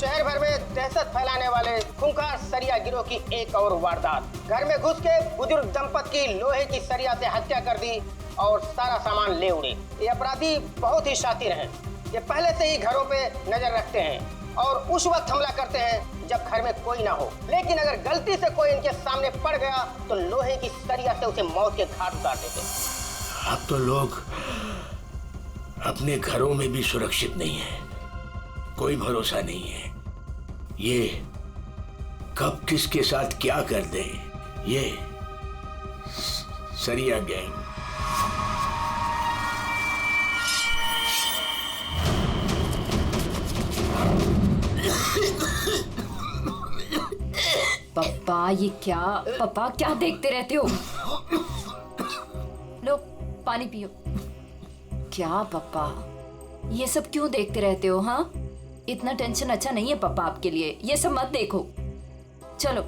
शहर भर में दहशत फैलाने वाले खूंखार सरिया गिरोह की एक और वारदात। घर में घुस के बुजुर्ग दंपत्ति की लोहे की सरिया से हत्या कर दी और सारा सामान ले उड़े। ये अपराधी बहुत ही शातिर हैं। ये पहले से ही घरों पे नजर रखते हैं और उस वक्त हमला करते हैं जब घर में कोई ना हो। लेकिन अगर गलती से कोई इनके सामने पड़ गया तो लोहे की सरिया से उसे मौत के घाट उतार देते। अब तो लोग अपने घरों में भी सुरक्षित नहीं है, कोई भरोसा नहीं है। ये कब किसके साथ क्या कर दे, ये सरिया गैंग। पप्पा ये क्या, पप्पा क्या देखते रहते हो? लो पानी पियो। क्या पप्पा ये सब क्यों देखते रहते हो? हाँ, इतना टेंशन अच्छा नहीं है पप्पा आपके लिए, ये सब मत देखो। चलो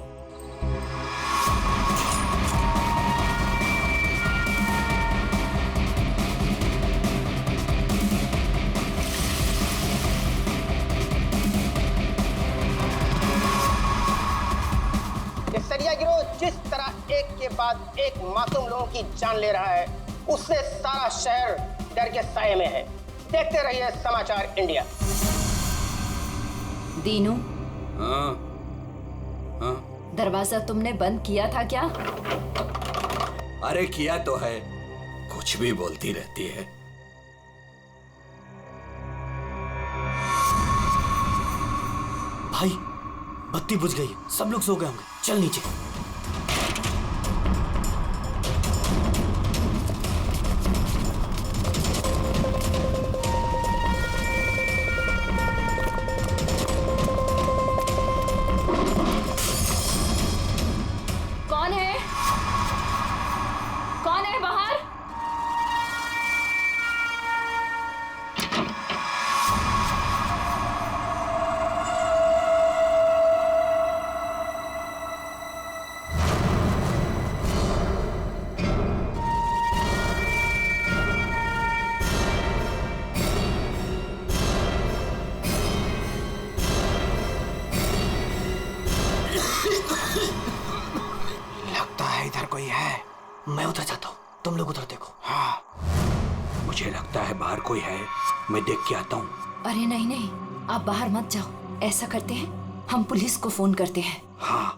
ये सरिया गिरोह जिस तरह एक के बाद एक मासूम लोगों की जान ले रहा है, उससे सारा शहर डर के साये में है। देखते रहिए समाचार इंडिया। दीनू, हाँ हाँ, दरवाजा तुमने बंद किया था क्या? अरे किया तो है, कुछ भी बोलती रहती है। भाई बत्ती बुझ गई, सब लोग सो गए होंगे, चल नीचे। कौन है? कौन है बाहर? लगता है इधर कोई है। मैं उधर जाता हूँ, तुम लोग उधर देखो। हाँ, मुझे लगता है बाहर कोई है, मैं देख के आता हूँ। अरे नहीं नहीं, आप बाहर मत जाओ। ऐसा करते हैं, हम पुलिस को फोन करते हैं। हाँ,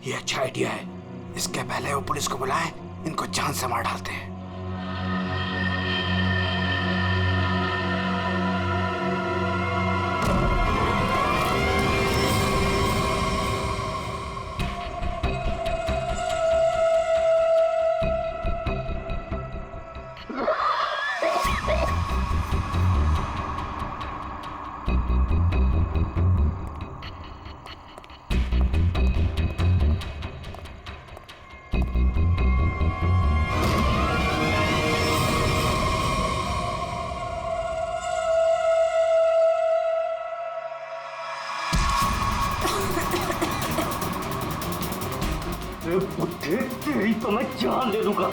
ये अच्छा आइडिया है। इसके पहले वो पुलिस को बुलाए, इनको जान से मार डालते हैं। तेरी तो मैं जान दे दूंगा।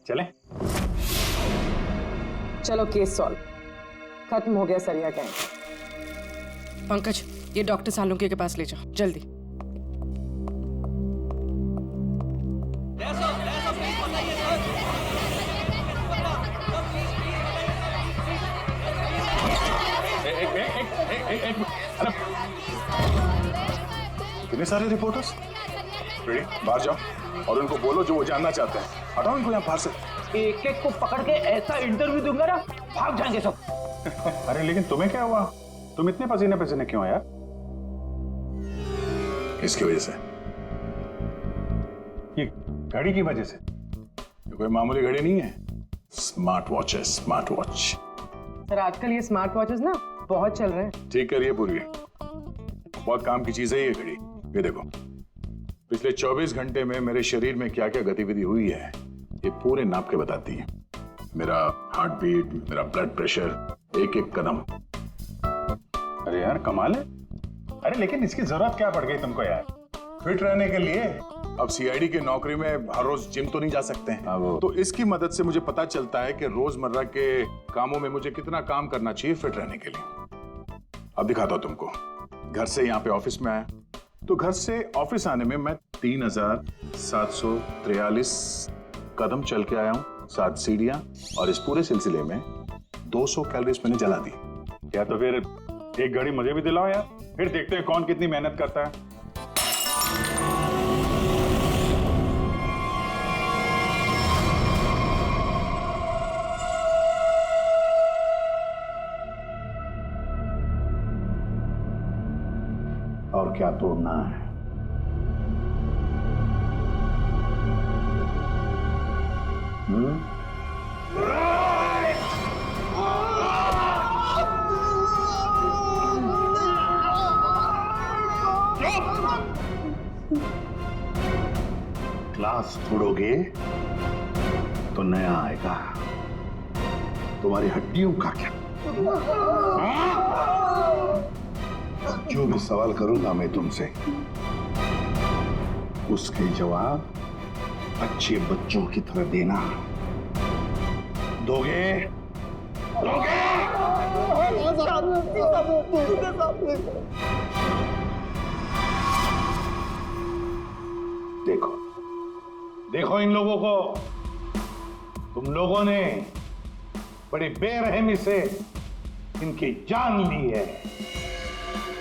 चलें? चलो केस सॉल्व, खत्म हो गया सरिया गैंग। पंकज, ये डॉक्टर सालुंके के पास ले जाओ जल्दी। कितने सारे रिपोर्टर्स? बाहर जाओ और उनको बोलो जो वो जानना चाहते हैं। हटाओ इनको यहाँ बाहर से। एक एक को पकड़ के ऐसा इंटरव्यू दूंगा ना, भाग जाएंगे सब। अरे लेकिन तुम्हें क्या हुआ? तुम इतने पसीने पसीने क्यों यार? इसकी वजह से, ये घड़ी की वजह से। ये कोई मामूली घड़ी नहीं है, स्मार्ट वॉच है, स्मार्ट वॉच। सर आजकल ये स्मार्ट वॉचेस ना बहुत चल रहे हैं। ठीक करिए पूर्वी, बहुत काम की चीज है ये घड़ी। ये देखो, पिछले 24 घंटे में मेरे शरीर में क्या क्या गतिविधि हुई है ये पूरे नाप के बताती है। मेरा हार्ट बीट, मेरा ब्लड प्रेशर, एक एक कदम। अरे यार कमाल है। अरे लेकिन इसकी जरूरत क्या पड़ गई तुमको यार, फिट रहने के लिए? अब सीआईडी की नौकरी में हर रोज जिम तो नहीं जा सकते हैं, तो इसकी मदद से मुझे पता चलता है कि रोजमर्रा के कामों में मुझे कितना काम करना चाहिए फिट रहने के लिए। अब दिखाता हूं तुमको। घर से यहाँ पे ऑफिस में आया, तो घर से ऑफिस आने में मैं 3743 कदम चल के आया हूँ, 7 सीढ़ियां, और इस पूरे सिलसिले में 200 कैलोरीज मैंने जला दी। क्या तो फिर एक घड़ी मुझे भी दिलाओ यार, फिर देखते हैं कौन कितनी मेहनत करता है। और क्या तोड़ना है? ग्लास तोड़ोगे तो नया आएगा, तुम्हारी हड्डियों का क्या? जो भी सवाल करूंगा मैं तुमसे, उसके जवाब अच्छे बच्चों की तरह देना। दोगे? देखो देखो इन लोगों को, तुम लोगों ने बड़ी बेरहमी से इनकी जान ली है।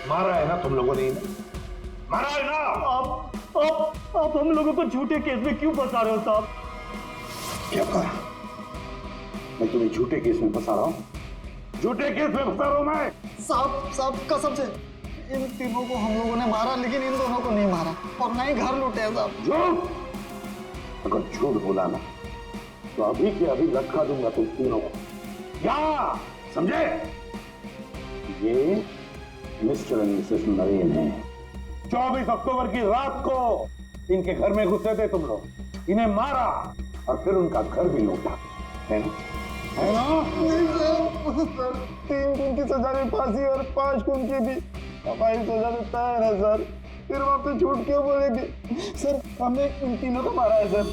मारा है ना तुम लोगों ने इन्हें? मारा है ना? आप हम लोगों को झूठे केस में क्यों फंसा रहे हो साहब? क्या कहा? मैं तुम्हें झूठे केस में फंसा रहा हूं? झूठे केस में फंसा रहा हूं मैं? साहब कसम से इन तीनों को हम लोगों ने मारा, लेकिन इन दोनों को नहीं मारा और ना ही घर लूटे हैं साहब। झूठ? अगर झूठ बोला ना तो अभी के अभी लटका दूंगा तुम तीनों को। क्या समझे? ये मिस्टर एंड मिसेस नरेन है। 24 अक्टूबर की रात को इनके घर में घुसे थे तुम लोग, इन्हें मारा और फिर उनका घर भी लूटा, है ना? है ना? 3 खून की सजा में फांसी और 5 खून की भी हमारी सजा में तैयार है सर। फिर वहाँ पे झूठ क्यों बोलेंगे सर? हमने इन तीनों को मारा है सर,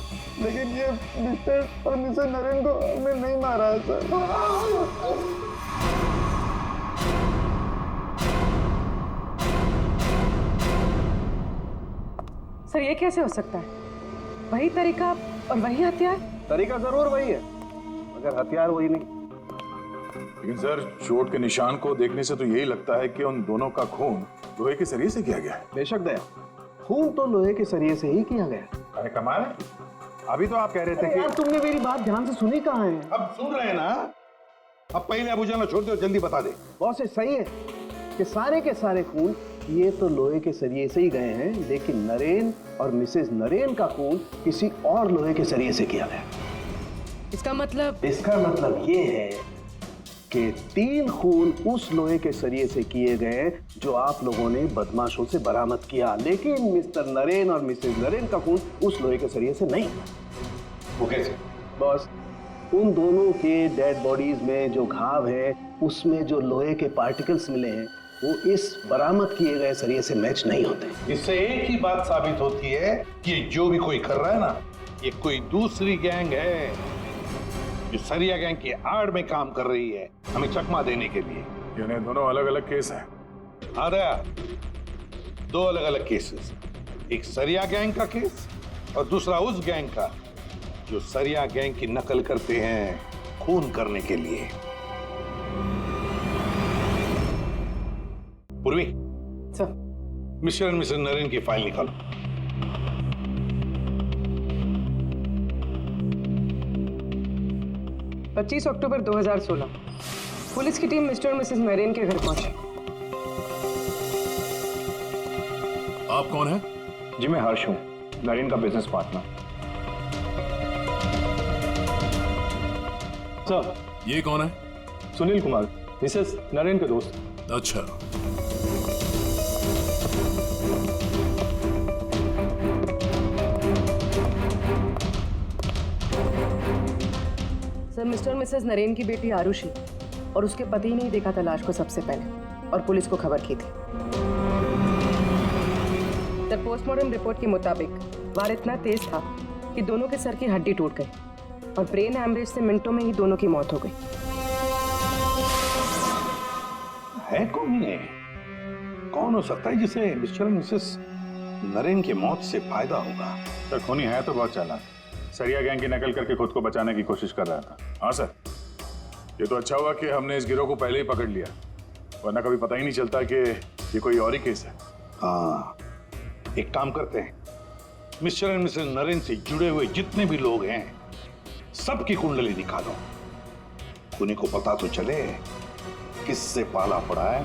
लेकिन ये मिस्टर और मिसेस नरेन को हमने नहीं मारा है सर। सर ये कैसे हो सकता है? वही तरीका और वही हथियार? तरीका जरूर वही है, मगर हथियार वही नहीं। लेकिन सर, चोट के निशान को देखने से तो यही लगता है कि उन दोनों का खून लोहे के सरिये से किया गया है। बेशक दया, खून तो लोहे के सरिये से ही किया गया। अरे कमाल है, अभी तो आप कह रहे थे कि यार तुमने मेरी बात ध्यान से सुनी कहाँ है? अब सुन रहे हैं ना? अब पहले अबू जान छोड़ दो, जल्दी बता दे। बहुत से सही है कि सारे के सारे खून ये तो लोहे के सरिये से ही गए हैं, लेकिन नरेन और मिसेस नरेन का खून किसी और लोहे के सरिये से किया गया। इसका मतलब ये है कि 3 खून उस लोहे के सरिये से किए गए जो आप लोगों ने बदमाशों से बरामद किया, लेकिन मिस्टर नरेन और मिसेस नरेन का खून उस लोहे के सरिये से नहीं। वो कैसे? बॉस, उन दोनों के डेड बॉडीज में जो घाव है उसमें जो लोहे के पार्टिकल्स मिले हैं वो इस बरामद किए गए सरिये से मैच नहीं होते। इससे एक ही बात साबित होती है कि जो भी कोई कर रहा है ना, ये कोई दूसरी गैंग है जो सरिया गैंग की आड़ में काम कर रही है, हमें चकमा देने के लिए। यानी दोनों अलग अलग केस हैं। हाँ दया, 2 अलग अलग केसेस, एक सरिया गैंग का केस और दूसरा उस गैंग का जो सरिया गैंग की नकल करते हैं खून करने के लिए। Purvi, sir Mr and Mrs Naren की फाइल निकालो। पच्चीस अक्टूबर 2016 पुलिस की टीम मिस्टर और मिसेस नरेन के घर पहुंची। आप कौन हैं? जी मैं हर्ष हूँ, नरेन का बिजनेस पार्टनर। सर, ये कौन है? सुनील कुमार, मिसेस नरेन के दोस्त। अच्छा, सर, मिस्टर और मिसेस नरेन की बेटी आरुषि और उसके पति ने ही देखा था लाश को सबसे पहले और पुलिस को खबर की थी। सर, पोस्टमार्टम रिपोर्ट के मुताबिक वार इतना तेज था कि दोनों के सर की हड्डी टूट गई और ब्रेन हैमरेज से मिनटों में ही दोनों की मौत हो गई। है कौन ये? कौन हो सकता है जिसे मिस्टर और मिसेस नरेन की मौत से फायदा होगा? सर खूनी है तो बहुत चालाक, सरिया गैंग की नकल करके खुद को बचाने की कोशिश कर रहा था। हाँ सर, ये तो अच्छा हुआ कि हमने इस गिरोह को पहले ही पकड़ लिया, वरना कभी पता ही नहीं चलता कि ये कोई और ही केस है। हाँ, एक काम करते हैं, मिस्टर एंड मिसेस नरेन से जुड़े हुए जितने भी लोग हैं सबकी कुंडली निकालो, खूनी को पता तो चले किससे पाला पड़ा है।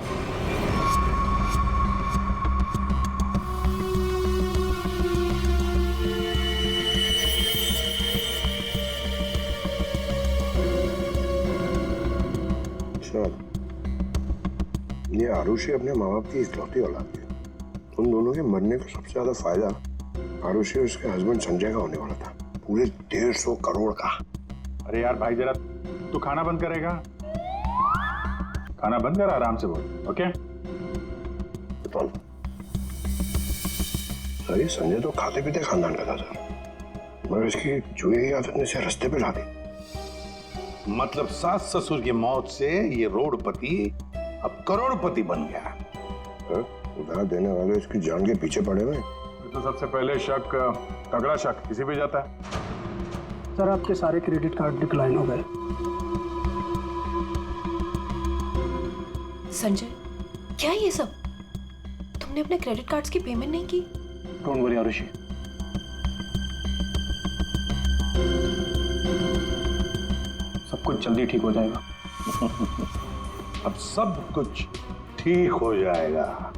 ये आरुषि अपने माँ बाप की इकलौती औलाद है। उन दोनों के मरने का सबसे ज्यादा फायदा आरुषि और उसके हस्बैंड संजय का होने वाला था, पूरे 150 करोड़ का। अरे यार भाई, जरा तू खाना बंद करेगा? खाना बंद कर, आराम से बोल। ओके सर, ये संजय तो खाते पीते खानदान का था सर, मगर इसकी जुए की आदत ने से रास्ते पे ला दी। मतलब सास ससुर की मौत से ये रोडपति अब करोड़पति बन गया। उधार देने वाले इसकी जान के पीछे पड़े हुए। तो सबसे पहले शक, तगड़ा शक किसी पे जाता है। सर, आपके सारे क्रेडिट कार्ड डिक्लाइन हो गए। संजय, क्या ये सब? तुमने अपने क्रेडिट कार्ड्स की पेमेंट नहीं की? डोंट वरी आरुषि, सब कुछ जल्दी ठीक हो जाएगा। अब सब कुछ ठीक हो जाएगा।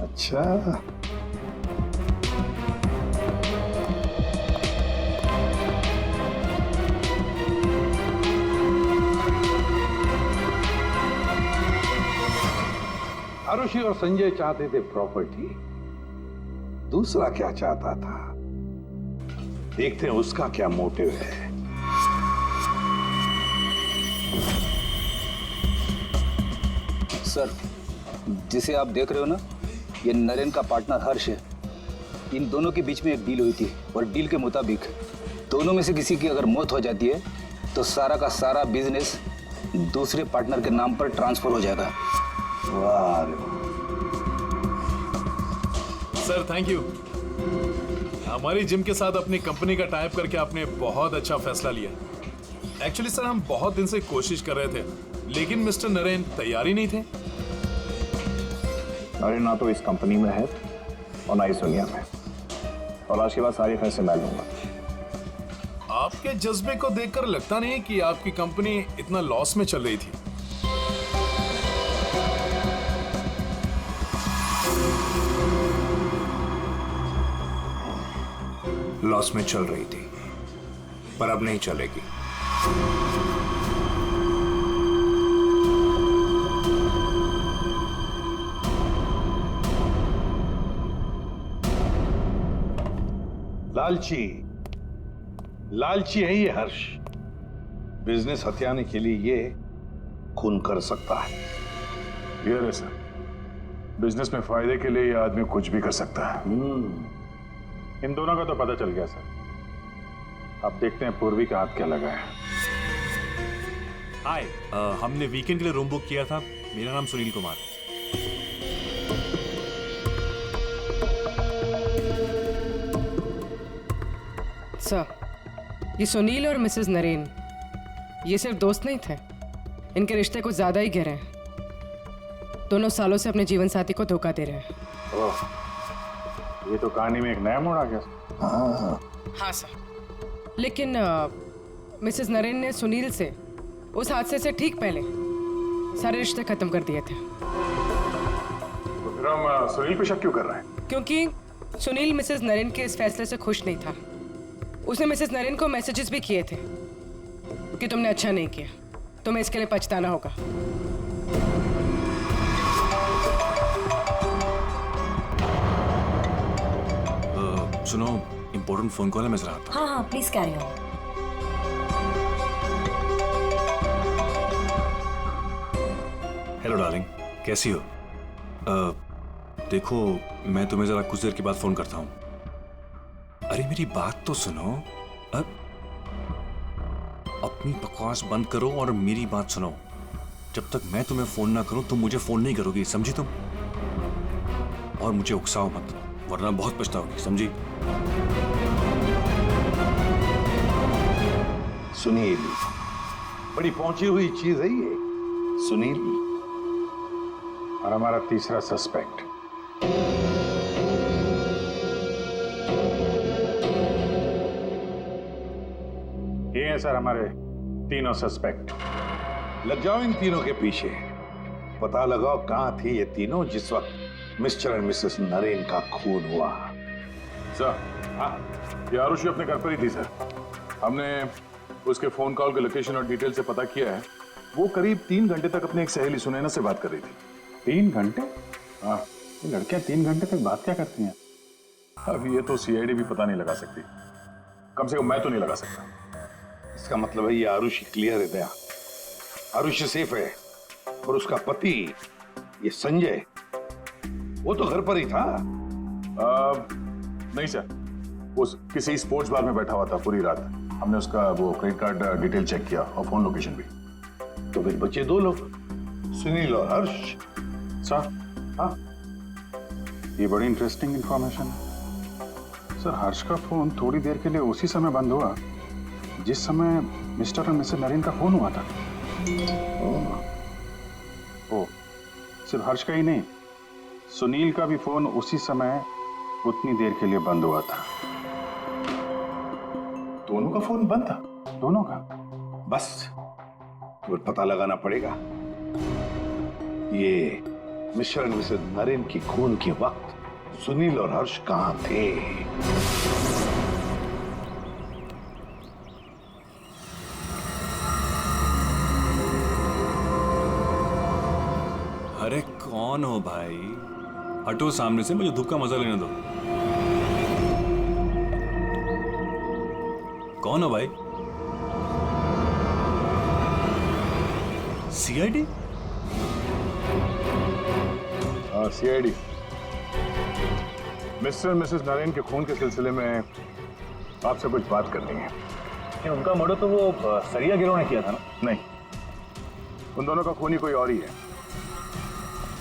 अच्छा, आरुषि और संजय चाहते थे प्रॉपर्टी, दूसरा क्या चाहता था, देखते हैं उसका क्या मोटिव है। सर, जिसे आप देख रहे हो ना, ये नरेन का पार्टनर हर्ष है। इन दोनों के बीच में एक डील हुई थी और डील के मुताबिक दोनों में से किसी की अगर मौत हो जाती है तो सारा का सारा बिजनेस दूसरे पार्टनर के नाम पर ट्रांसफर हो जाएगा। वाह सर, थैंक यू। हमारी जिम के साथ अपनी कंपनी का टाइप करके आपने बहुत अच्छा फैसला लिया। एक्चुअली सर, हम बहुत दिन से कोशिश कर रहे थे, लेकिन मिस्टर नरेन तैयार ही नहीं थे। नरेन ना तो इस कंपनी में है और ना इस दुनिया में, और आज के बाद सारे फैसले मैं लूंगा। आपके जज्बे को देखकर लगता नहीं कि आपकी कंपनी इतना लॉस में चल रही थी। लॉस में चल रही थी, पर अब नहीं चलेगी। लालची है ये हर्ष। बिजनेस हथियाने के लिए ये खून कर सकता है। क्लियर है सर, बिजनेस में फायदे के लिए ये आदमी कुछ भी कर सकता है। इन दोनों का तो पता चल गया सर। अब देखते हैं पूर्वी का हाथ क्या लगा है। हाय, हमने वीकेंड के लिए रूम बुक किया था। मेरा नाम सुनील कुमार है। सर, ये सुनील और मिसेस नरेन ये सिर्फ दोस्त नहीं थे, इनके रिश्ते कुछ ज्यादा ही गहरे हैं। दोनों सालों से अपने जीवन साथी को धोखा दे रहे हैं। ओह, ये तो कहानी में एक नया मोड़ आ गया। हाँ सर, लेकिन मिसेस नरेन ने सुनील से उस हादसे से ठीक पहले सारे रिश्ते खत्म कर दिए थे। तो फिर हम सुनील पे शक क्यों कर रहे हैं? क्योंकि सुनील मिसेस नरेन के इस फैसले से खुश नहीं था। उसने मिसेस नरेन को मैसेजेस भी किए थे कि तुमने अच्छा नहीं किया, तुम्हें इसके लिए पछताना होगा। सुनो, इंपॉर्टेंट फोन कॉल है, मैं जरा। हाँ हाँ, please carry on. Hello darling, कैसी हो? देखो, मैं तुम्हें जरा कुछ देर के बाद फोन करता हूँ। अरे मेरी बात तो सुनो। अपनी बकवास बंद करो और मेरी बात सुनो। जब तक मैं तुम्हें फोन ना करूं तुम मुझे फोन नहीं करोगी, समझी तुम? और मुझे उकसाओ मत, वरना बहुत पछताओगी, समझी? सुनील, बड़ी पहुंची हुई चीज है ये। सुनील और हमारा तीसरा सस्पेक्ट। ये हैं सर हमारे तीनों सस्पेक्ट। लग जाओ इन तीनों के पीछे। पता लगाओ कहां थे ये तीनों जिस वक्त मिस्टर एंड मिसेस नरेन का खून हुआ। सर, हाँ, ये आरुषि अपने घर पर ही थी सर। हमने उसके फोन कॉल के लोकेशन और डिटेल से पता किया है। वो करीब 3 घंटे तक अपनी एक सहेली सुनैना से बात कर रही थी। 3 घंटे? हाँ, ये लड़कियां 3 घंटे तक बात क्या करती हैं? अब ये तो सीआईडी भी पता नहीं लगा सकती, कम से कम मैं तो नहीं लगा सकता। इसका मतलब है ये आरुषि क्लियर है दया। आरुषि सेफ है और उसका पति ये संजय वो तो घर पर ही था। नहीं सर, वो किसी स्पोर्ट्स बार में बैठा हुआ था पूरी रात। हमने उसका वो क्रेडिट कार्ड डिटेल चेक किया और फोन लोकेशन भी। तो फिर बचे 2 लोग, सुनील और हर्ष। सर, हाँ, ये बड़ी इंटरेस्टिंग इंफॉर्मेशन है। सर, हर्ष का फोन थोड़ी देर के लिए उसी समय बंद हुआ जिस समय मिस्टर और मिसेस नरेन का फोन हुआ था। ओ, सिर्फ हर्ष का ही नहीं, सुनील का भी फोन उसी समय उतनी देर के लिए बंद हुआ था। दोनों का फोन बंद था? दोनों का। बस तो पता लगाना पड़ेगा ये मिस्टर एंड मिसेस नरेन की खून के वक्त सुनील और हर्ष कहां थे। अरे कौन हो भाई? हटो सामने से, मुझे धूप का मजा लेने दो। कौन हो भाई? सीआईडी? हाँ, सीआईडी। मिस्टर मिसेस नरेन के खून के सिलसिले में आपसे कुछ बात करनी है। उनका मर्डर तो वो सरिया गिरोह ने किया था ना? नहीं, उन दोनों का खूनी कोई और ही है।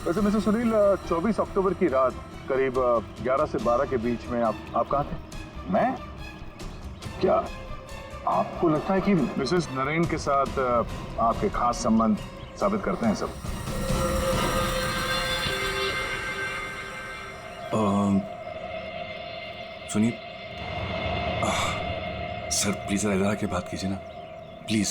वैसे मिस्टर सुनील, 24 अक्टूबर की रात करीब 11 से 12 के बीच में आप कहाँ थे? मैं? क्या आपको लगता है कि मिसेस नरेन के साथ आपके खास संबंध साबित करते हैं सब? सुनिए सर, प्लीज इधर आके बात कीजिए ना, प्लीज।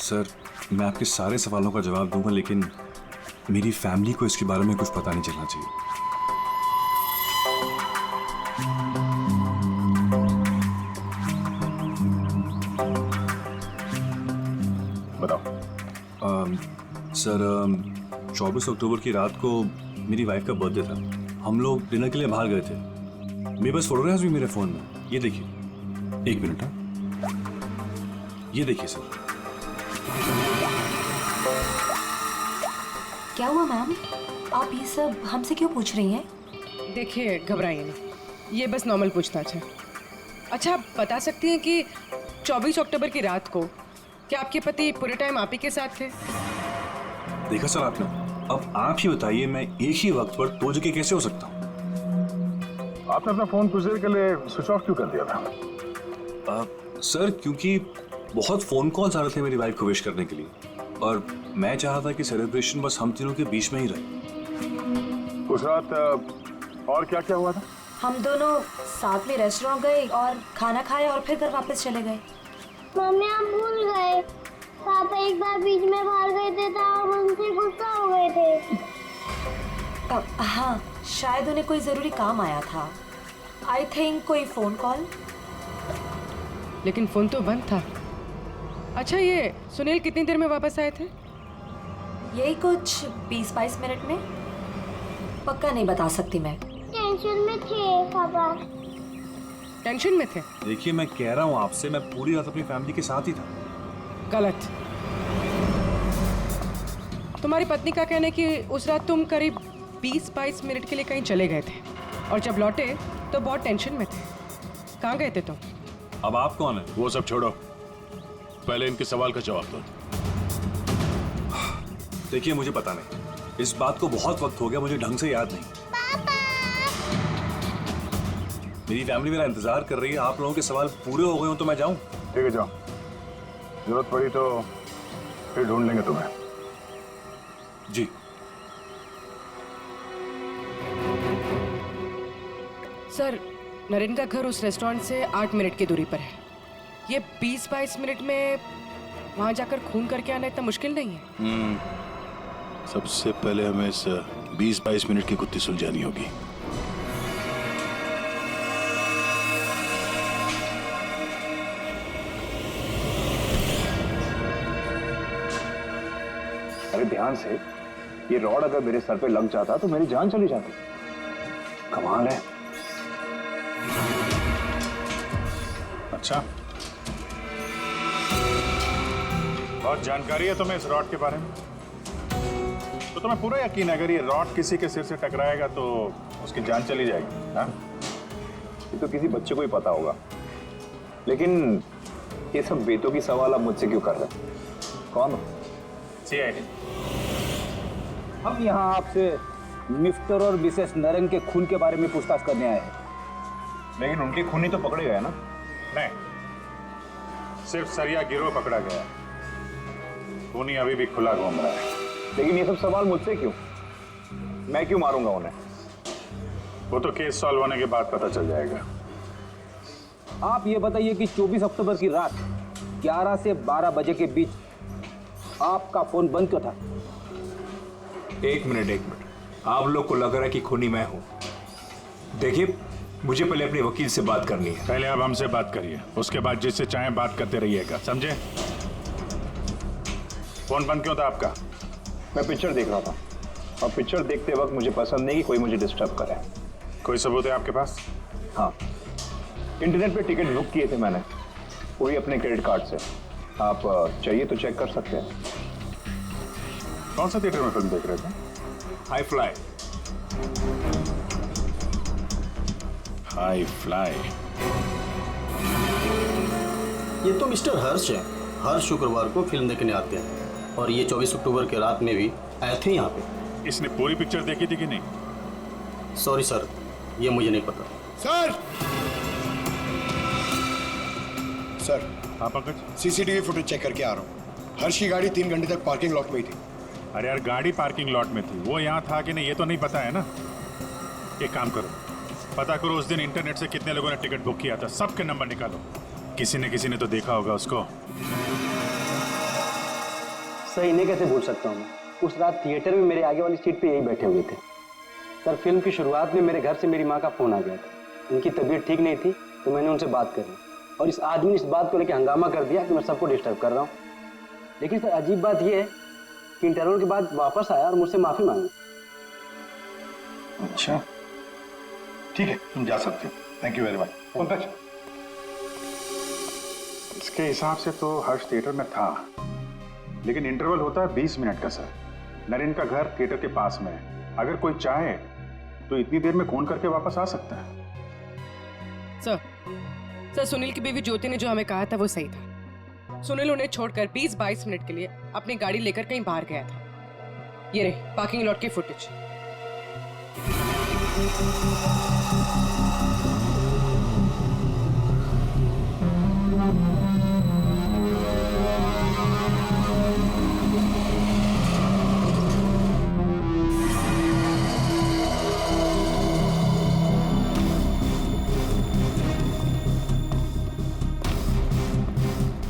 सर, मैं आपके सारे सवालों का जवाब दूंगा, लेकिन मेरी फैमिली को इसके बारे में कुछ पता नहीं चलना चाहिए। बताओ। सर, 24 अक्टूबर की रात को मेरी वाइफ का बर्थडे था। हम लोग डिनर के लिए बाहर गए थे। मेरे पास फोटोग्राफ्स भी मेरे फोन में, ये देखिए। 1 मिनट, हाँ, ये देखिए सर। क्या हुआ मैम? आप ये सब हमसे क्यों पूछ रही हैं? देखिए, घबराइए नहीं, ये बस नॉर्मल पूछताछ है। अच्छा, आप बता सकती हैं कि 24 अक्टूबर की रात को क्या आपके पति पूरे टाइम आप ही के साथ थे? देखा सर आपने, अब आप ही बताइए, मैं एक ही वक्त पर 2 जगह कैसे हो सकता हूँ? आपने अपना फोन कुछ देर के लिए स्विच ऑफ क्यों कर दिया था? सर, क्योंकि बहुत फोन कॉल्स आ रहे थे मेरी वाइफ को विश करने के लिए, और मैं चाहता था कि सेलिब्रेशन बस हम तीनों के बीच में ही रहे। उस रात और क्या क्या हुआ था? हम दोनों साथ में रेस्टोरेंट गए और खाना खाया और फिर घर वापस चले गए। मम्मी, आप भूल गए, पापा एक बार बीच में बाहर गए थे तो हम उनसे गुस्सा हो गए थे। हाँ, शायद उन्हें कोई जरूरी काम आया था। आई थिंक कोई फोन कॉल। लेकिन फोन तो बंद था। अच्छा, ये सुनील कितनी देर में वापस आए थे? यही कुछ 20-22 मिनट में। पक्का नहीं बता सकती मैं। टेंशन में थे पापा। टेंशन में थे। देखिए मैं कह रहा हूँ आपसे, मैं पूरी रात अपनी फैमिली के साथ ही था। गलत। तुम्हारी पत्नी का कहना है कि उस रात तुम करीब 20-22 मिनट के लिए कहीं चले गए थे और जब लौटे तो बहुत टेंशन में थे। कहाँ गए थे तुम? अब आप कौन है? वो सब छोड़ो, पहले इनके सवाल का जवाब दो। देखिए मुझे पता नहीं, इस बात को बहुत वक्त हो गया, मुझे ढंग से याद नहीं। मेरी फैमिली मेरा इंतजार कर रही है, आप लोगों के सवाल पूरे हो गए हो तो मैं जाऊं? ठीक है जाओ, जरूरत पड़ी तो फिर ढूंढ लेंगे तुम्हें। जी। सर, नरेन का घर उस रेस्टोरेंट से 8 मिनट की दूरी पर है। ये 20-22 मिनट में वहां जाकर खून करके आना इतना मुश्किल नहीं है। सबसे पहले हमें इस 20-22 मिनट की गुत्थी सुलझानी होगी। अरे ध्यान से, ये रॉड अगर मेरे सर पे लग जाता तो मेरी जान चली जाती। कमाल है। अच्छा, बहुत जानकारी है तुम्हें इस रॉड के बारे में, तो तुम्हें पूरा यकीन है अगर ये रॉड किसी के सिर से टकराएगा तो उसकी जान चली जाएगी? हाँ? ये तो किसी बच्चे को ही पता होगा, लेकिन ये सब बेतों की सवाल आप मुझसे क्यों कर रहे हैं? कौन हो? CID। हम यहाँ आपसे मिस्टर और मिसेस नरेन के खून के बारे में पूछताछ करने आए हैं। लेकिन उनकी खूनी तो पकड़े गए ना? नहीं, सिर्फ सरिया गिरोह पकड़ा गया, खूनी अभी भी खुला घूम रहा है। लेकिन ये सब सवाल मुझसे क्यों? मैं क्यों मारूंगा उन्हें? वो तो केस सॉल्व होने के बाद पता चल जाएगा। आप ये बताइए कि 24 अक्टूबर की रात 11 से 12 बजे के बीच आपका फोन बंद क्यों था? एक मिनट, आप लोग को लग रहा है कि खूनी मैं हूं। देखिए, मुझे पहले अपने वकील से बात करनी है। पहले आप हमसे बात करिए, उसके बाद जिससे चाहे बात करते रहिएगा, समझे? फोन बंद क्यों था आपका? मैं पिक्चर देख रहा था और पिक्चर देखते वक्त मुझे पसंद नहीं कि कोई मुझे डिस्टर्ब करे। कोई सबूत है आपके पास? हाँ, इंटरनेट पे टिकट बुक किए थे मैंने, वो भी अपने क्रेडिट कार्ड से। आप चाहिए तो चेक कर सकते हैं। कौन सा थिएटर में फिल्म देख रहे थे? High fly. High fly. ये तो मिस्टर हर्ष है, हर शुक्रवार को फिल्म देखने आते हैं और ये 24 अक्टूबर के रात में भी आए थे यहाँ पे। इसने पूरी पिक्चर देखी थी कि नहीं? सॉरी सर, ये मुझे नहीं पता। सर सर, हाँ पंकज, CCTV फुटेज चेक करके आ रहा हूँ। हर्ष की गाड़ी 3 घंटे तक पार्किंग लॉट में ही थी। अरे यार, गाड़ी पार्किंग लॉट में थी, वो यहाँ था कि नहीं ये तो नहीं पता है ना। एक काम करो, पता करो उस दिन इंटरनेट से कितने लोगों ने टिकट बुक किया था, सबके नंबर निकालो। किसी ने तो देखा होगा उसको। सर, इन्हें कैसे भूल सकता हूँ मैं? उस रात थिएटर में मेरे आगे वाली सीट पे यही बैठे हुए थे। सर, फिल्म की शुरुआत में मेरे घर से मेरी माँ का फोन आ गया था। उनकी तबीयत ठीक नहीं थी तो मैंने उनसे बात करी और इस आदमी ने इस बात को लेकर हंगामा कर दिया कि मैं सबको डिस्टर्ब कर रहा हूँ। लेकिन सर, अजीब बात यह है कि इंटरवल के बाद वापस आया और मुझसे माफी मांगी। अच्छा, ठीक है, तुम जा सकते हो। Thank you very much. Pankaj, इसके हिसाब से तो हर्ष थिएटर में था, लेकिन इंटरवल होता है 20 मिनट का सर। नरेन का घर थिएटर के पास में है, अगर कोई चाहे तो इतनी देर में फोन करके वापस आ सकता है। सर, सुनील की बीवी ज्योति ने जो हमें कहा था वो सही था। सुनील उन्हें छोड़कर 20-22 मिनट के लिए अपनी गाड़ी लेकर कहीं बाहर गया था। ये रहे पार्किंग लॉट की फुटेज।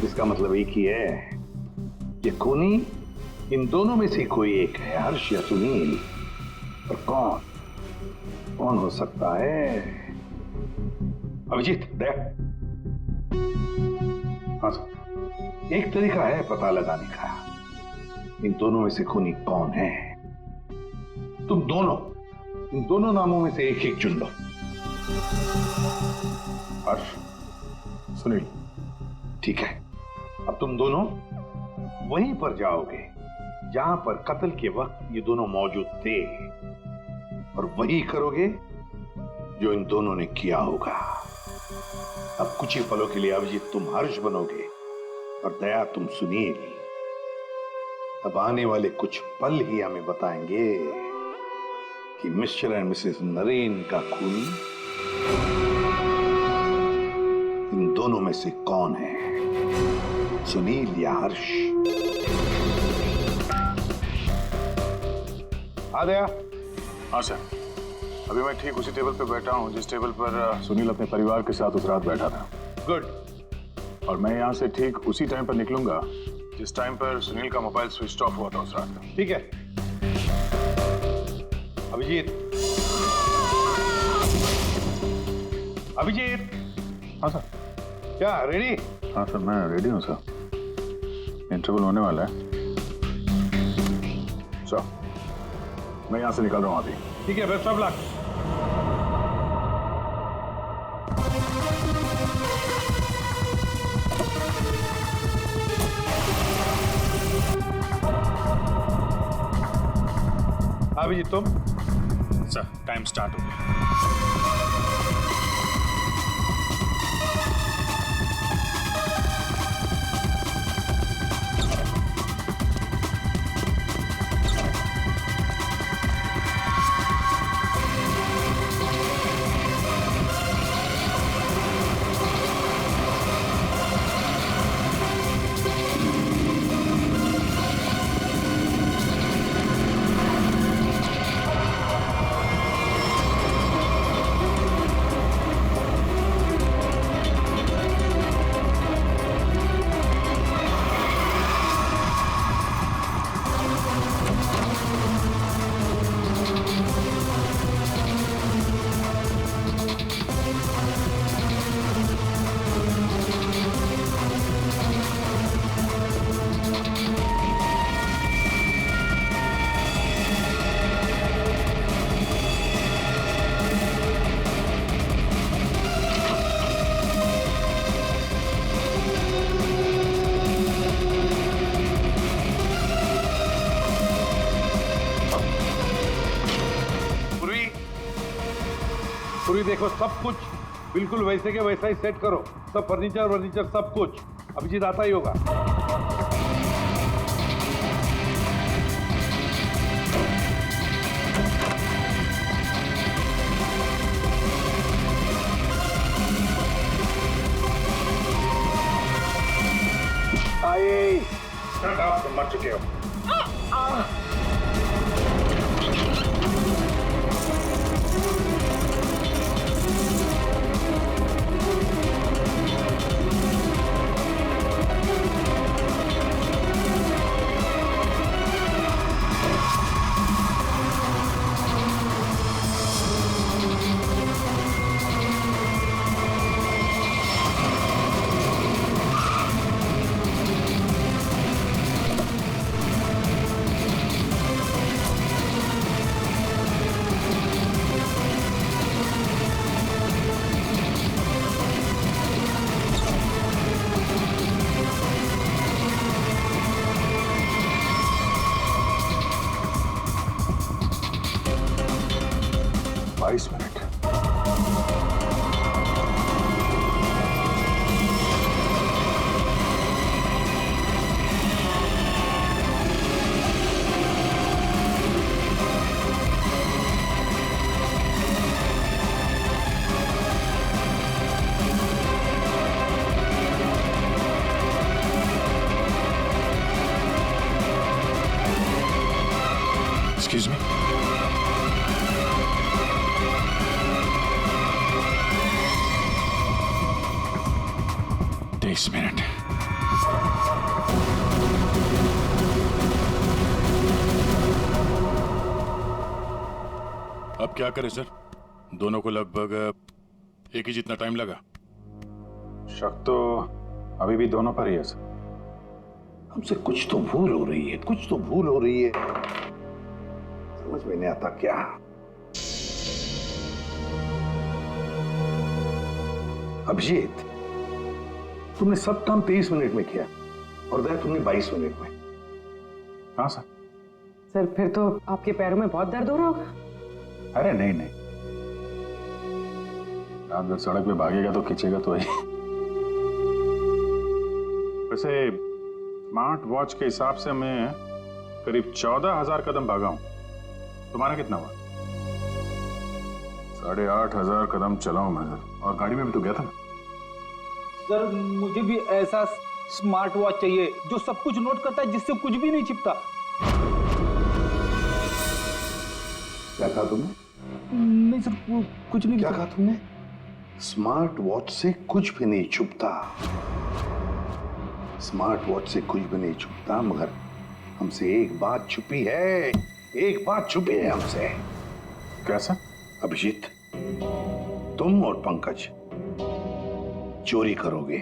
इसका मतलब एक ही है, ये खूनी इन दोनों में से कोई एक है, हर्ष या सुनील। और कौन हो सकता है? अभिजीत, दया। हाँ सर, एक तरीका है पता लगाने का, इन दोनों में से खूनी कौन है। तुम दोनों इन दोनों नामों में से एक चुन लो हर्ष, सुनील, ठीक है, अब तुम दोनों वहीं पर जाओगे जहां पर कत्ल के वक्त ये दोनों मौजूद थे, और वही करोगे जो इन दोनों ने किया होगा। अब कुछ ही पलों के लिए अभिजीत तुम हर्ष बनोगे और दया तुम सुनील। अब आने वाले कुछ पल ही हमें बताएंगे कि मिस्टर एंड मिसेस नरेन का खूनी इन दोनों में से कौन है, सुनील या हर्ष। आ गया? हाँ सर, अभी मैं ठीक उसी टेबल पर बैठा हूँ जिस टेबल पर सुनील अपने परिवार के साथ उस रात बैठा था। गुड। और मैं यहाँ से ठीक उसी टाइम पर निकलूंगा जिस टाइम पर सुनील का मोबाइल स्विच ऑफ हुआ था उस रात का। ठीक है अभिजीत। अभिजीत। हाँ सर। क्या रेडी? हाँ सर, मैं रेडी हूँ सर। इंटरवल होने वाला है सर, मैं यहाँ से निकल रहा हूँ अभी। ठीक है, बेस्ट ऑफ लक। अभिजीत तुम? सर, टाइम स्टार्ट हो गया। पूरी देखो, सब कुछ बिल्कुल वैसे के वैसा ही सेट करो, सब फर्नीचर सब कुछ। अभिजीत आता ही होगा। आइए, आप तो मर चुके हो। Excuse me? This minute. अब क्या करें सर? दोनों को लगभग एक ही जितना टाइम लगा। शक तो अभी भी दोनों पर ही है सर। हमसे कुछ तो भूल हो रही है, समझ में नहीं आता क्या। अभिजीत, तुमने सब काम 23 मिनट में किया और दया तुमने 22 मिनट में। हाँ सर। सर फिर तो आपके पैरों में बहुत दर्द हो रहा होगा। अरे नहीं नहीं, रात भर सड़क पे भागेगा तो खींचेगा तो ही। वैसे स्मार्ट वॉच के हिसाब से मैं करीब 14,000 कदम भागा हूं। तुम्हारा कितना हुआ? 8,500 कदम चला हूं मैं सर, और गाड़ी में भी तो गया था ना। सर मुझे भी ऐसा स्मार्ट वॉच चाहिए जो सब कुछ नोट करता है, जिससे कुछ भी नहीं छिपता। क्या कहा तुमने? नहीं सर, कुछ नहीं। क्या कहा तुमने? स्मार्ट वॉच से कुछ भी नहीं छुपता। स्मार्ट वॉच से कुछ भी नहीं छुपता, मगर हमसे एक बात छुपी है। एक बात छुपी है हमसे। कैसा? अभिजीत, तुम और पंकज चोरी करोगे।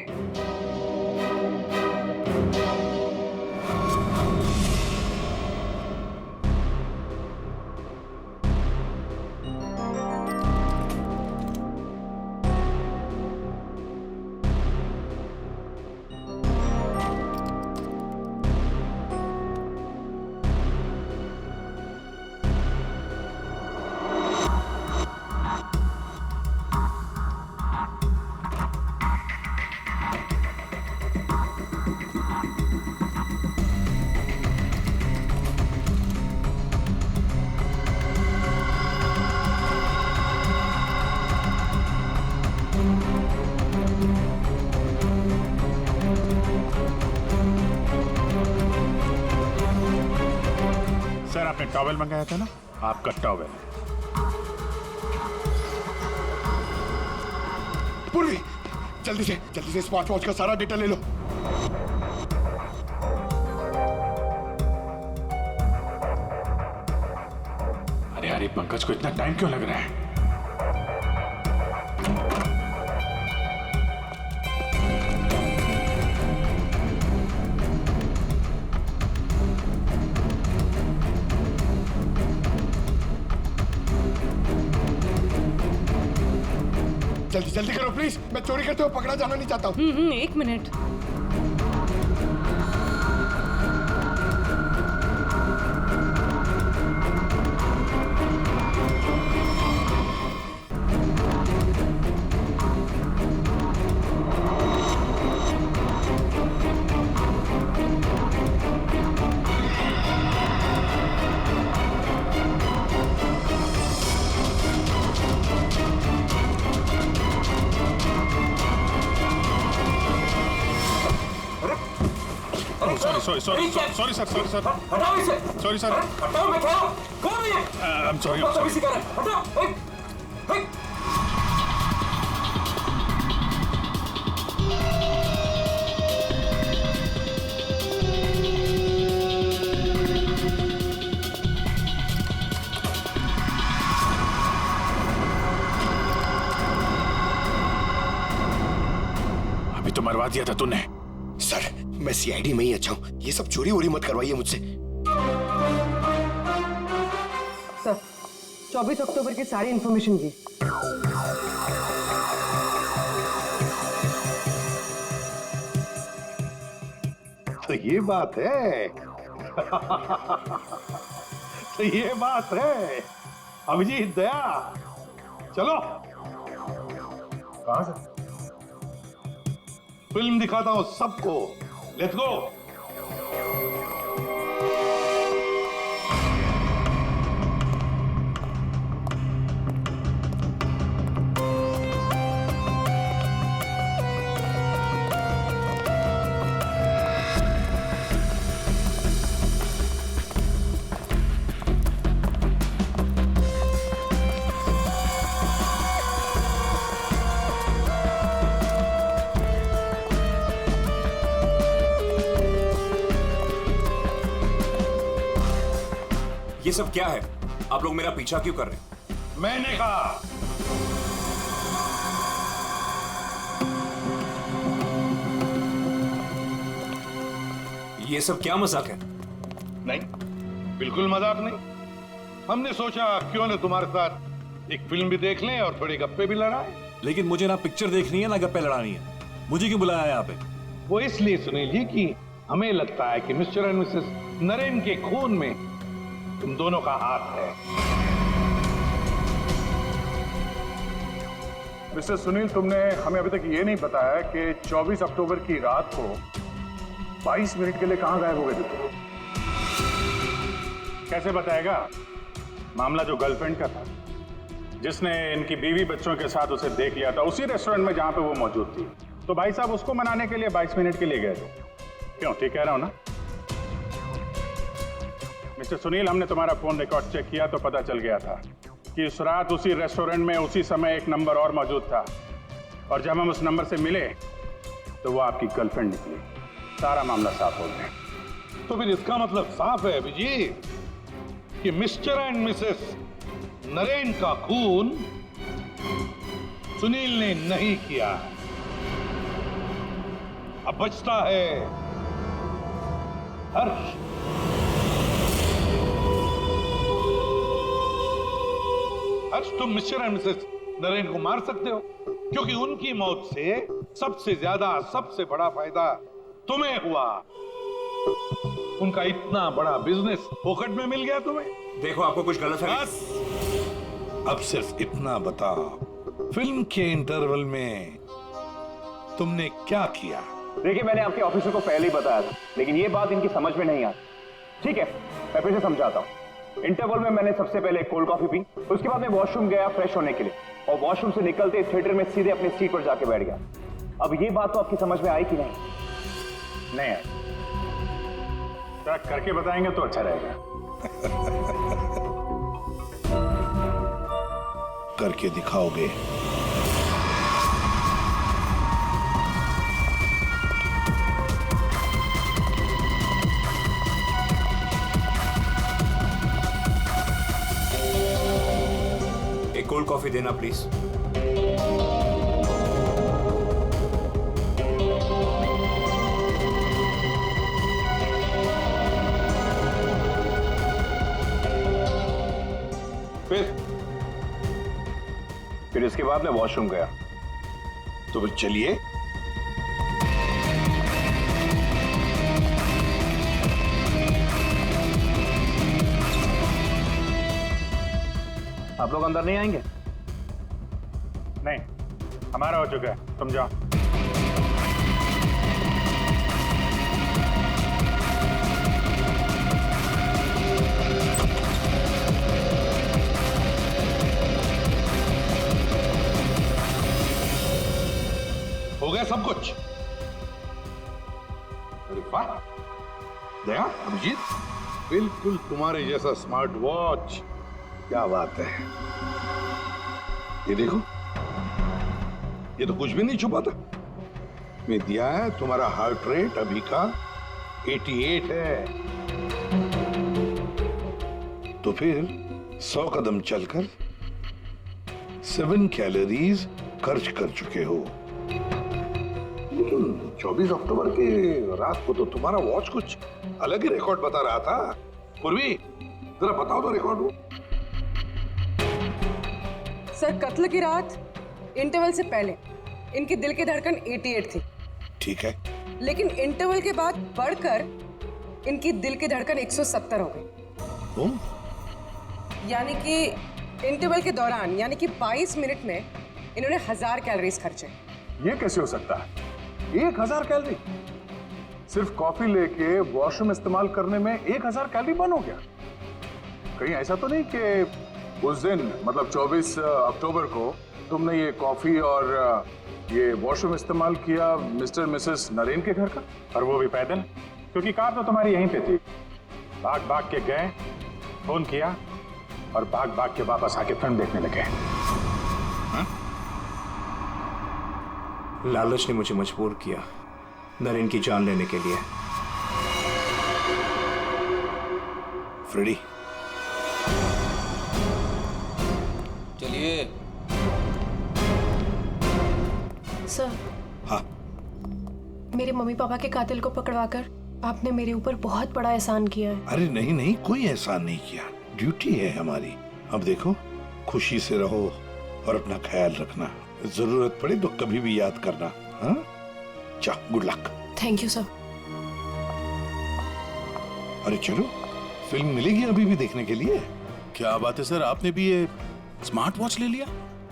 सर आपने टॉवेल मंगाया था ना, आपका टॉवेल। पूर्वी, जल्दी से स्मार्ट वॉच का सारा डेटा ले लो। अरे अरे पंकज को इतना टाइम क्यों लग रहा है? जल्दी करो प्लीज, मैं चोरी करते हुए पकड़ा जाना नहीं चाहता हूँ। 1 मिनट। Sorry sir. हटाओ इसे। Sorry sir. हटाओ, मैं कौन? कौन है? I am sorry. हटाओ। अभी तो मरवा दिया था तूने। सर मैं सीआईडी में ही अच्छा हूँ, ये सब चोरी वोरी मत करवाइए मुझसे। सर 24 अक्टूबर की सारी इंफॉर्मेशन की। तो ये बात है। तो ये बात है। अभिजीत, दया, चलो। कहां से? फिल्म दिखाता हूं सबको। Let's go. ये सब क्या है? आप लोग मेरा पीछा क्यों कर रहे हैं? मैंने कहा। ये सब क्या मजाक है? नहीं, बिल्कुल मजाक नहीं। हमने सोचा क्यों न तुम्हारे साथ एक फिल्म भी देख लें और थोड़ी गप्पे भी लड़ाएं। लेकिन मुझे ना पिक्चर देखनी है ना गप्पे लड़ानी है। मुझे क्यों बुलाया है यहाँ पे? वो इसलिए सुनील जी कि हमें लगता है कि मिस्टर एंड मिसेस नरेन के खून में तुम दोनों का हाथ है। मिस्टर सुनील, तुमने हमें अभी तक ये नहीं बताया कि 24 अक्टूबर की रात को 22 मिनट के लिए कहां गायब हो गए थे? कैसे बताएगा? मामला जो गर्लफ्रेंड का था, जिसने इनकी बीवी बच्चों के साथ उसे देख लिया था उसी रेस्टोरेंट में जहां पे वो मौजूद थी, तो भाई साहब उसको मनाने के लिए 22 मिनट के लिए गए थे। क्यों, ठीक कह रहा हूं ना? मिस्टर सुनील, हमने तुम्हारा फोन रिकॉर्ड चेक किया तो पता चल गया था कि उस रात उसी रेस्टोरेंट में उसी समय एक नंबर और मौजूद था, और जब हम उस नंबर से मिले तो वो आपकी गर्लफ्रेंड निकली। सारा मामला साफ हो गया। तो फिर इसका मतलब साफ है अभिजीत कि मिस्टर एंड मिसेस नरेन का खून सुनील ने नहीं किया। अब बचता है हर्ष। हर्ष, तुम मिस्टर एंड मिसेस नरेन को मार सकते हो क्योंकि उनकी मौत से सबसे ज्यादा, सबसे बड़ा फायदा तुम्हें हुआ। उनका इतना बड़ा बिजनेस फोकट में मिल गया तुम्हें। देखो, आपको कुछ गलत है। अब सिर्फ इतना बताओ, फिल्म के इंटरवल में तुमने क्या किया? देखिए, मैंने आपके ऑफिसर को पहले ही बताया था, लेकिन ये बात इनकी समझ में नहीं आती। ठीक है, मैं फिर से समझाता हूँ। इंटरवल में मैंने सबसे पहले कोल्ड कॉफी पी, उसके बाद मैं वॉशरूम गया फ्रेश होने के लिए, और वॉशरूम से निकलते थिएटर में सीधे अपनी सीट पर जाके बैठ गया। अब ये बात तो आपकी समझ में आई कि नहीं? नहीं आई। करके बताएंगे तो अच्छा रहेगा। करके दिखाओगे? एक कोल्ड कॉफी देना प्लीज। फिर इसके बाद मैं वॉशरूम गया। तो फिर चलिए। आप लोग अंदर नहीं आएंगे? नहीं, हमारा हो चुका है, तुम जाओ। हो गया सब कुछ? अरे वाह दया, अभिजीत, बिल्कुल तुम्हारे जैसा स्मार्ट वॉच। क्या बात है। ये देखो, ये तो कुछ भी नहीं छुपा था। मैं दिया है तुम्हारा हार्ट रेट अभी का 88 है। तो फिर 100 कदम चलकर 7 कैलोरीज खर्च कर चुके हो। लेकिन 24 अक्टूबर के रात को तो तुम्हारा वॉच कुछ अलग ही रिकॉर्ड बता रहा था। पूर्वी, जरा बताओ तो रिकॉर्ड वो। सर, कत्ल की रात इंटरवल से पहले इनकी दिल की धड़कन 88 थी। ठीक है। लेकिन इंटरवल के बाद बढ़कर इनकी दिल की धड़कन 170 हो गई। यानी कि इंटरवल के दौरान, यानी कि 22 मिनट में इन्होंने 1000 कैलोरीज खर्चे। ये कैसे हो सकता है? 1000 कैलोरी? सिर्फ कॉफी लेके वॉशरूम इस्तेमाल करने में 1000 कैलोरी बर्न हो गया? कहीं ऐसा तो नहीं कि उस दिन, मतलब 24 अक्टूबर को तुमने ये कॉफी और ये वॉशरूम इस्तेमाल किया मिस्टर मिसेस नरेन के घर का, और वो भी पैदल? क्योंकि कार तो तुम्हारी यहीं पे थी। भाग भाग के गए, फोन किया, और भाग भाग के वापस आके फिल्म देखने लगे। लालच ने मुझे मजबूर किया नरेन की जान लेने के लिए। फ्रेडी, चलिए। सर। हाँ। मेरे मम्मी पापा के कातिल को पकड़वाकर आपने मेरे ऊपर बहुत बड़ा एहसान किया है। अरे नहीं नहीं, कोई एहसान नहीं किया, ड्यूटी है हमारी। अब देखो, खुशी से रहो और अपना ख्याल रखना। जरूरत पड़े तो कभी भी याद करना। हाँ, चलो good luck. Thank you sir. अरे चलो, फिल्म मिलेगी अभी भी देखने के लिए। क्या बात है सर, आपने भी ये स्मार्ट वॉच ले लिया?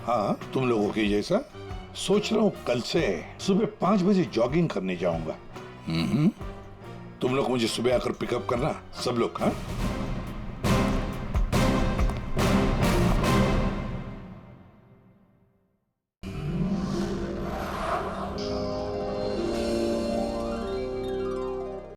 हाँ, तुम लोगों के जैसा। सोच रहा हूँ कल से सुबह 5 बजे जॉगिंग करने जाऊंगा। तुम लोग मुझे सुबह आकर पिकअप करना, सब लोग। हाँ